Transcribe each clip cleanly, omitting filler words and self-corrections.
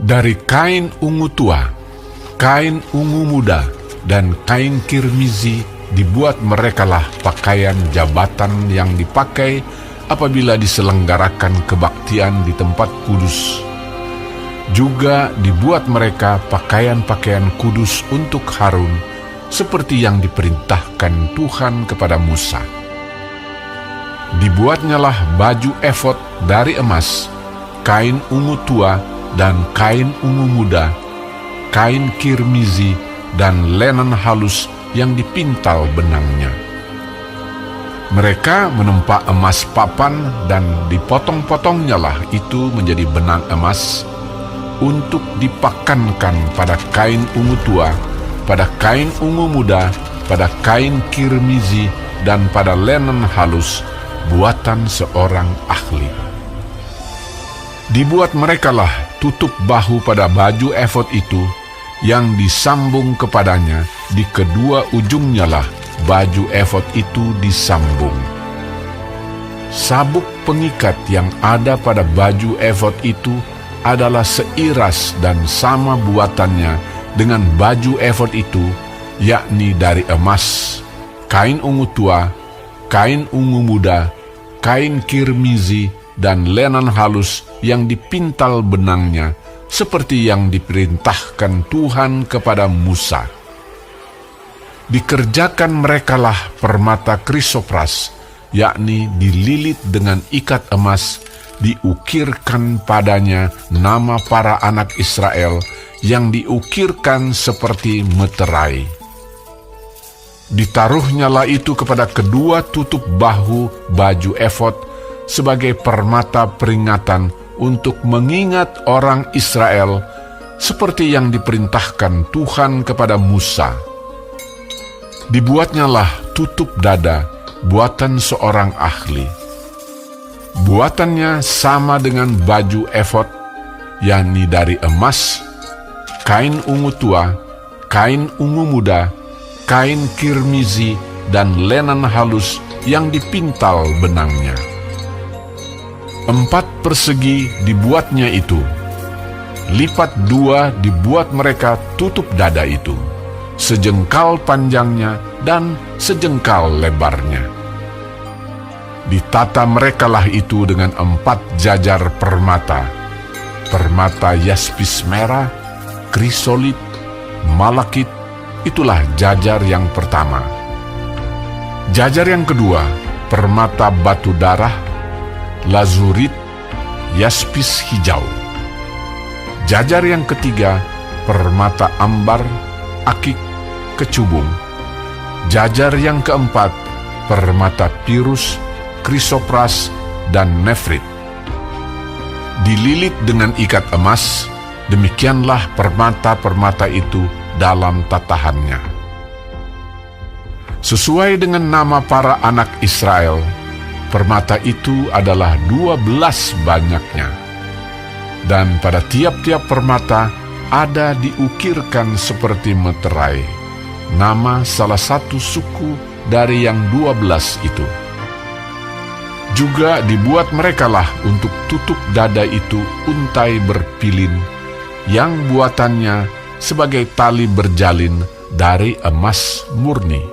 Dari kain ungu tua, kain ungu muda, dan kain kirmizi dibuat merekalah pakaian jabatan yang dipakai apabila diselenggarakan kebaktian di tempat kudus. Juga dibuat mereka pakaian-pakaian kudus untuk Harun, seperti yang diperintahkan Tuhan kepada Musa. Dibuatnyalah baju efod dari emas, kain ungu tua, dan kain ungu muda, kain kirmizi, dan lenan halus yang dipintal benangnya. Mereka menempa emas papan dan dipotong-potongnyalah itu menjadi benang emas untuk dipakankan pada kain ungu tua, pada kain ungu muda, pada kain kirmizi, dan pada lenan halus buatan seorang ahli. Dibuat merekalah tutup bahu pada baju efod itu, yang disambung kepadanya, di kedua ujungnya lah baju efod itu disambung. Sabuk pengikat yang ada pada baju efod itu adalah seiras dan sama buatannya dengan baju efod itu, yakni dari emas, kain ungu tua, kain ungu muda, kain kirmizi, dan lenan halus yang dipintal benangnya, seperti yang diperintahkan Tuhan kepada Musa. Dikerjakan merekalah permata krisopras, yakni dililit dengan ikat emas, diukirkan padanya nama para anak Israel yang diukirkan seperti meterai. Ditaruhnyalah itu kepada kedua tutup bahu baju efod sebagai permata peringatan untuk mengingat orang Israel, seperti yang diperintahkan Tuhan kepada Musa. Dibuatnyalah tutup dada buatan seorang ahli. Buatannya sama dengan baju efod, yakni dari emas, kain ungu tua, kain ungu muda, kain kirmizi, dan lenan halus yang dipintal benangnya. 4 persegi dibuatnya itu. Lipat 2 dibuat mereka tutup dada itu, sejengkal panjangnya dan sejengkal lebarnya. Ditata merekalah itu dengan 4 jajar permata, permata yaspis merah, krisolit, malakit. Itulah jajar yang pertama. Jajar yang kedua, permata batu darah, lazurit, yaspis hijau. Jajar yang ketiga, permata ambar, akik, kecubung. Jajar yang keempat, permata pirus, krisopras, dan nefrit. Dililit dengan ikat emas, demikianlah permata-permata itu dalam tatahannya. Sesuai dengan nama para anak Israel, permata itu adalah 12 banyaknya. Dan pada tiap-tiap permata ada diukirkan seperti meterai, nama salah satu suku dari yang 12 itu. Juga dibuat merekalah untuk tutup dada itu untai berpilin, yang buatannya sebagai tali berjalin dari emas murni.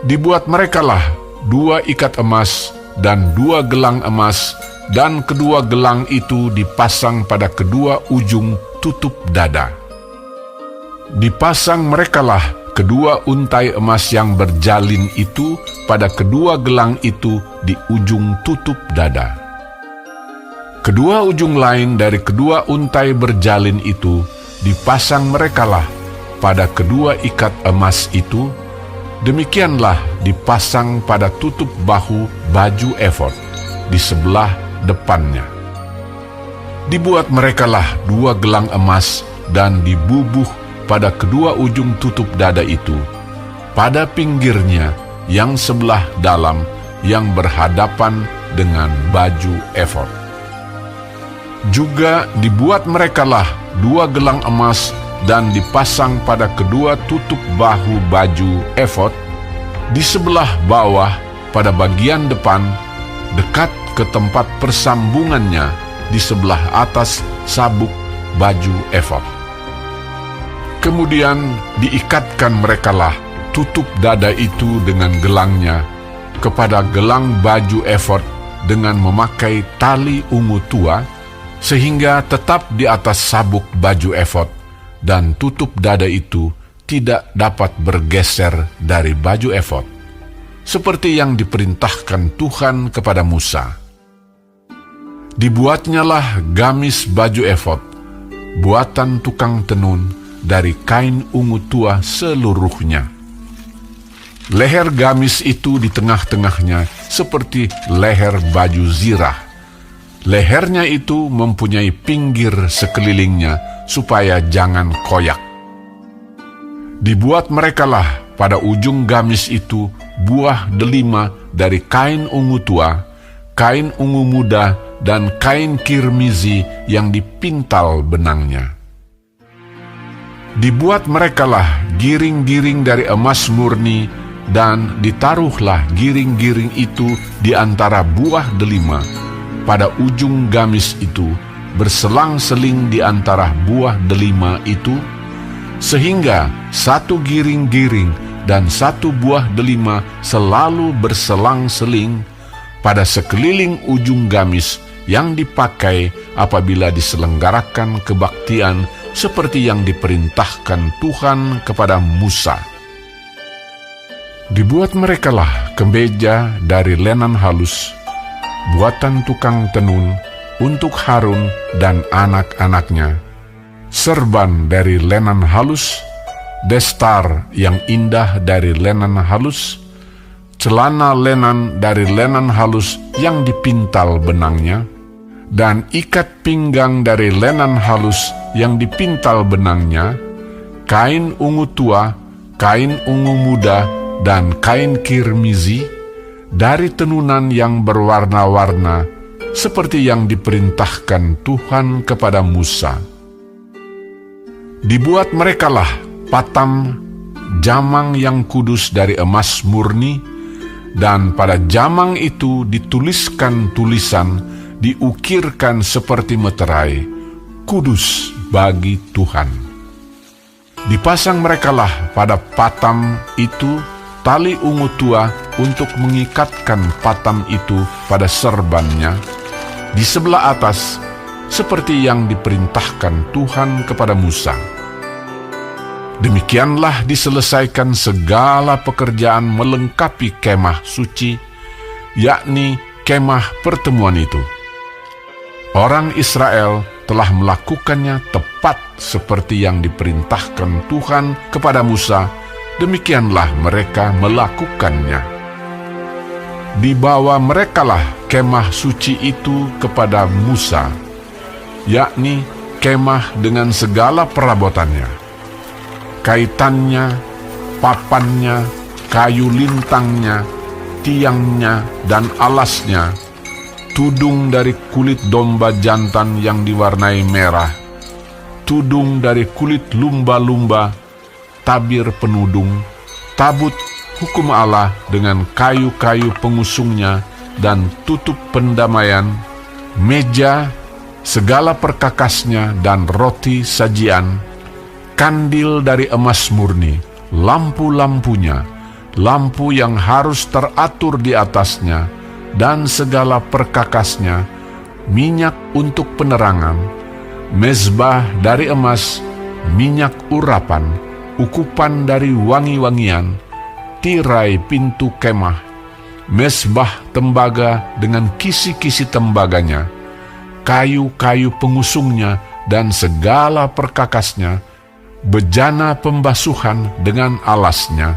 Dibuat merekalah 2 ikat emas dan 2 gelang emas, dan kedua gelang itu dipasang pada kedua ujung tutup dada. Dipasang merekalah kedua untai emas yang berjalin itu pada kedua gelang itu di ujung tutup dada. Kedua ujung lain dari kedua untai berjalin itu dipasang merekalah pada kedua ikat emas itu. Demikianlah dipasang pada tutup bahu baju efod di sebelah depannya. Dibuat merekalah 2 gelang emas dan dibubuh pada kedua ujung tutup dada itu, pada pinggirnya yang sebelah dalam yang berhadapan dengan baju efod. Juga dibuat merekalah 2 gelang emas dan dipasang pada kedua tutup bahu baju efod di sebelah bawah pada bagian depan, dekat ke tempat persambungannya di sebelah atas sabuk baju efod. Kemudian diikatkan merekalah tutup dada itu dengan gelangnya kepada gelang baju efod dengan memakai tali ungu tua, sehingga tetap di atas sabuk baju efod, dan tutup dada itu tidak dapat bergeser dari baju efod, seperti yang diperintahkan Tuhan kepada Musa. Dibuatnyalah gamis baju efod, buatan tukang tenun, dari kain ungu tua seluruhnya. Leher gamis itu di tengah-tengahnya seperti leher baju zirah. Lehernya itu mempunyai pinggir sekelilingnya supaya jangan koyak. Dibuat merekalah pada ujung gamis itu buah delima dari kain ungu tua, kain ungu muda, dan kain kirmizi yang dipintal benangnya. Dibuat merekalah giring-giring dari emas murni, dan ditaruhlah giring-giring itu di antara buah delima pada ujung gamis itu, berselang-seling di antara buah delima itu, sehingga satu giring-giring dan satu buah delima selalu berselang-seling pada sekeliling ujung gamis yang dipakai apabila diselenggarakan kebaktian seperti yang diperintahkan Tuhan kepada Musa. Dibuat merekalah kemeja dari lenan halus, buatan tukang tenun untuk Harun dan anak-anaknya, serban dari lenan halus, destar yang indah dari lenan halus, celana lenan dari lenan halus yang dipintal benangnya, dan ikat pinggang dari lenan halus yang dipintal benangnya, kain ungu tua, kain ungu muda, dan kain kirmizi dari tenunan yang berwarna-warna seperti yang diperintahkan Tuhan kepada Musa. Dibuat merekalah patam jamang yang kudus dari emas murni, dan pada jamang itu dituliskan tulisan, diukirkan seperti meterai, kudus bagi Tuhan. Dipasang merekalah pada patam itu tali ungu tua untuk mengikatkan patam itu pada serbannya di sebelah atas, seperti yang diperintahkan Tuhan kepada Musa. Demikianlah diselesaikan segala pekerjaan melengkapi kemah suci, yakni kemah pertemuan itu. Orang Israel telah melakukannya tepat seperti yang diperintahkan Tuhan kepada Musa, demikianlah mereka melakukannya. Dibawa merekalah kemah suci itu kepada Musa, yakni kemah dengan segala perabotannya, kaitannya, papannya, kayu lintangnya, tiangnya, dan alasnya, tudung dari kulit domba jantan yang diwarnai merah, tudung dari kulit lumba-lumba, tabir penudung, tabut hukum Allah dengan kayu-kayu pengusungnya, dan tutup pendamaian, meja, segala perkakasnya, dan roti sajian, kandil dari emas murni, lampu-lampunya, lampu yang harus teratur di atasnya, dan segala perkakasnya, minyak untuk penerangan, mezbah dari emas, minyak urapan, ukupan dari wangi-wangian, tirai pintu kemah, mezbah tembaga dengan kisi-kisi tembaganya, kayu-kayu pengusungnya dan segala perkakasnya, bejana pembasuhan dengan alasnya,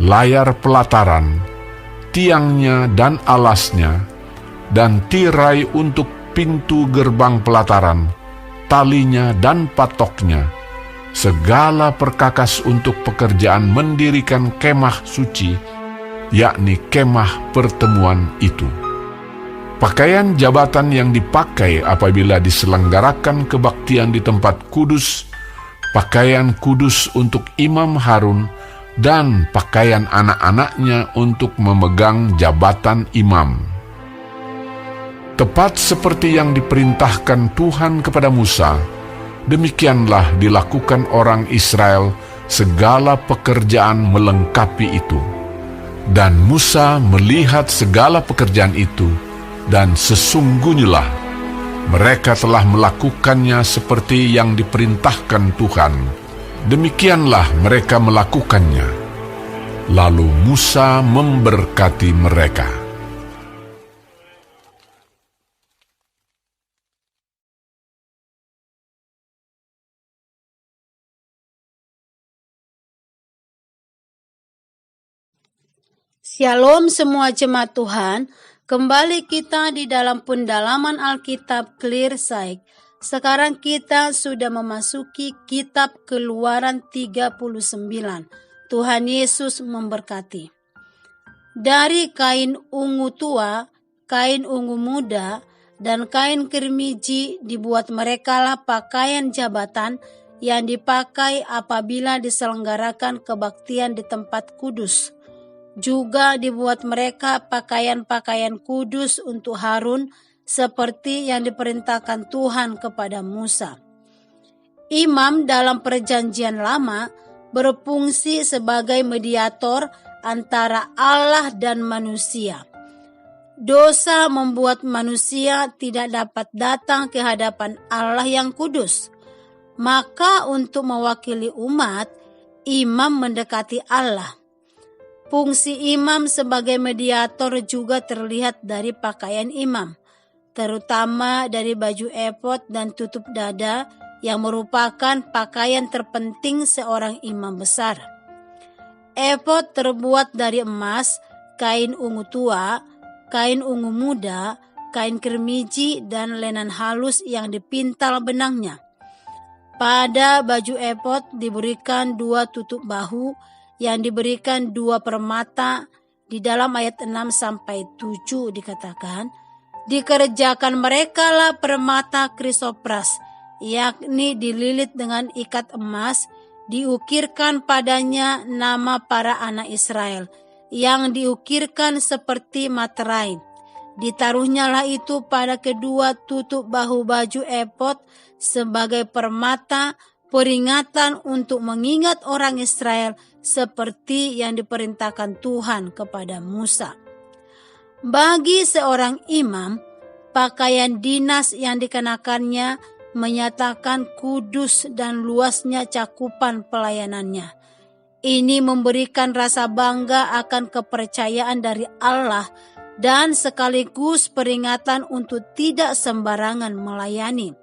layar pelataran, tiangnya dan alasnya, dan tirai untuk pintu gerbang pelataran, talinya dan patoknya, segala perkakas untuk pekerjaan mendirikan kemah suci, yakni kemah pertemuan itu. Pakaian jabatan yang dipakai apabila diselenggarakan kebaktian di tempat kudus, pakaian kudus untuk Imam Harun, dan pakaian anak-anaknya untuk memegang jabatan imam. Tepat seperti yang diperintahkan Tuhan kepada Musa, demikianlah dilakukan orang Israel segala pekerjaan melengkapi itu. Dan Musa melihat segala pekerjaan itu, dan sesungguhnya mereka telah melakukannya seperti yang diperintahkan Tuhan. Demikianlah mereka melakukannya. Lalu Musa memberkati mereka. Shalom semua jemaat Tuhan, kembali kita di dalam pendalaman Alkitab Clear Sight. Sekarang kita sudah memasuki kitab Keluaran 39. Tuhan Yesus memberkati. Dari kain ungu tua, kain ungu muda, dan kain kirmiji dibuat merekalah pakaian jabatan yang dipakai apabila diselenggarakan kebaktian di tempat kudus. Juga dibuat mereka pakaian-pakaian kudus untuk Harun seperti yang diperintahkan Tuhan kepada Musa. Imam dalam perjanjian lama berfungsi sebagai mediator antara Allah dan manusia. Dosa membuat manusia tidak dapat datang ke hadapan Allah yang kudus. Maka untuk mewakili umat, imam mendekati Allah. Fungsi imam sebagai mediator juga terlihat dari pakaian imam, terutama dari baju efod dan tutup dada yang merupakan pakaian terpenting seorang imam besar. Efod terbuat dari emas, kain ungu tua, kain ungu muda, kain kirmiji, dan lenan halus yang dipintal benangnya. Pada baju efod diberikan 2 tutup bahu yang diberikan 2 permata. Di dalam ayat 6-7 dikatakan, dikerjakan merekalah permata krisopras, yakni dililit dengan ikat emas, diukirkan padanya nama para anak Israel, yang diukirkan seperti materai. Ditaruhnyalah itu pada kedua tutup bahu baju efod sebagai permata peringatan untuk mengingat orang Israel seperti yang diperintahkan Tuhan kepada Musa. Bagi seorang imam, pakaian dinas yang dikenakannya menyatakan kudus dan luasnya cakupan pelayanannya. Ini memberikan rasa bangga akan kepercayaan dari Allah dan sekaligus peringatan untuk tidak sembarangan melayani.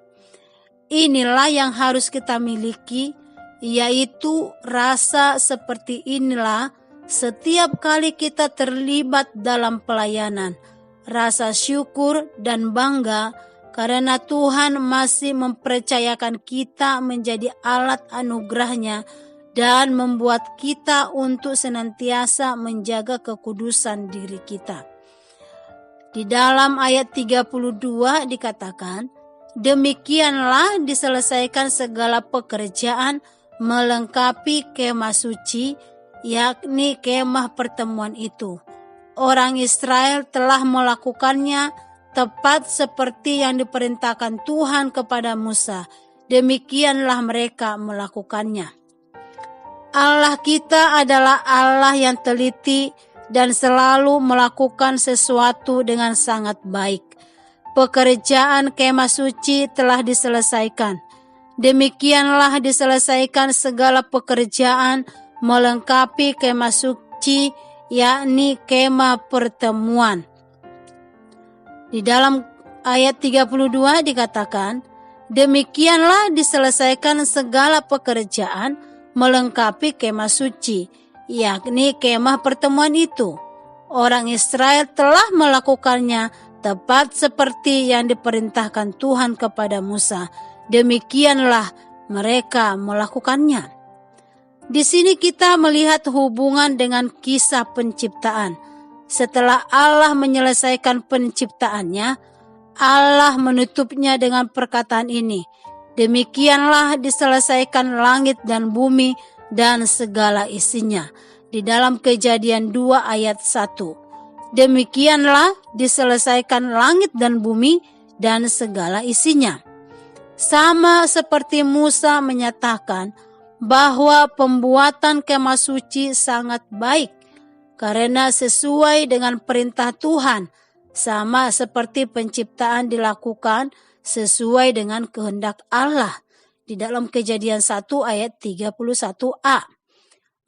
Inilah yang harus kita miliki, yaitu rasa seperti inilah setiap kali kita terlibat dalam pelayanan. Rasa syukur dan bangga karena Tuhan masih mempercayakan kita menjadi alat anugerahnya dan membuat kita untuk senantiasa menjaga kekudusan diri kita. Di dalam ayat 32 dikatakan, demikianlah diselesaikan segala pekerjaan melengkapi kemah suci, yakni kemah pertemuan itu. Orang Israel telah melakukannya tepat seperti yang diperintahkan Tuhan kepada Musa. Demikianlah mereka melakukannya. Allah kita adalah Allah yang teliti dan selalu melakukan sesuatu dengan sangat baik. Pekerjaan kemah suci telah diselesaikan. Demikianlah diselesaikan segala pekerjaan melengkapi kemah suci, yakni kemah pertemuan. Di dalam ayat 32 dikatakan, demikianlah diselesaikan segala pekerjaan melengkapi kemah suci, yakni kemah pertemuan itu. Orang Israel telah melakukannya tepat seperti yang diperintahkan Tuhan kepada Musa. Demikianlah mereka melakukannya. Di sini kita melihat hubungan dengan kisah penciptaan. Setelah Allah menyelesaikan penciptaannya, Allah menutupnya dengan perkataan ini, demikianlah diselesaikan langit dan bumi dan segala isinya. Di dalam Kejadian 2 ayat 1. Demikianlah diselesaikan langit dan bumi dan segala isinya. Sama seperti Musa menyatakan bahwa pembuatan kemah suci sangat baik karena sesuai dengan perintah Tuhan, sama seperti penciptaan dilakukan sesuai dengan kehendak Allah di dalam Kejadian 1 ayat 31a.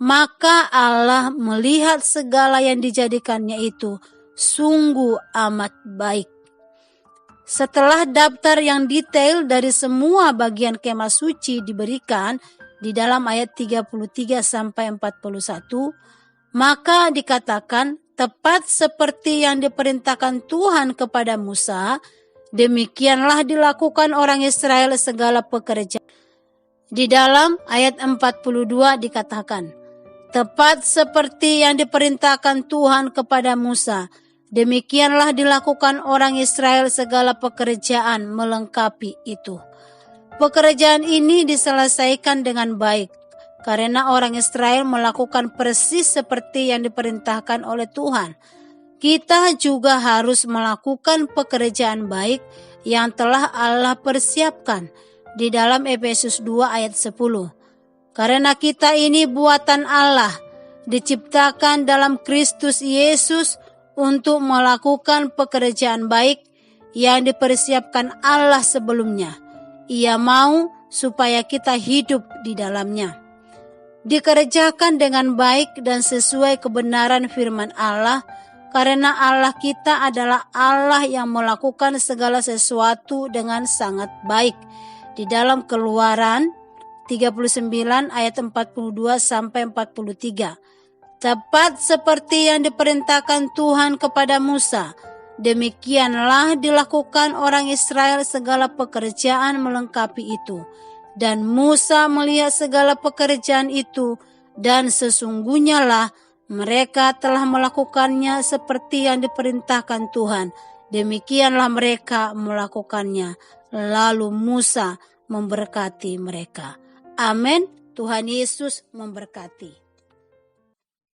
Maka Allah melihat segala yang dijadikannya itu sungguh amat baik. Setelah daftar yang detail dari semua bagian kemah suci diberikan di dalam ayat 33 sampai 41, maka dikatakan tepat seperti yang diperintahkan Tuhan kepada Musa, demikianlah dilakukan orang Israel segala pekerjaan. Di dalam ayat 42 dikatakan, tepat seperti yang diperintahkan Tuhan kepada Musa, demikianlah dilakukan orang Israel segala pekerjaan melengkapi itu. Pekerjaan ini diselesaikan dengan baik, karena orang Israel melakukan persis seperti yang diperintahkan oleh Tuhan. Kita juga harus melakukan pekerjaan baik yang telah Allah persiapkan di dalam Efesus 2 ayat 10. Karena kita ini buatan Allah, diciptakan dalam Kristus Yesus untuk melakukan pekerjaan baik yang dipersiapkan Allah sebelumnya. Ia mau supaya kita hidup di dalamnya. Dikerjakan dengan baik dan sesuai kebenaran firman Allah, karena Allah kita adalah Allah yang melakukan segala sesuatu dengan sangat baik. Di dalam Keluaran 39 ayat 42 sampai 43. Tepat seperti yang diperintahkan Tuhan kepada Musa, demikianlah dilakukan orang Israel segala pekerjaan melengkapi itu. Dan Musa melihat segala pekerjaan itu, dan sesungguhnya lah mereka telah melakukannya seperti yang diperintahkan Tuhan. Demikianlah mereka melakukannya. Lalu Musa memberkati mereka. Amin. Tuhan Yesus memberkati.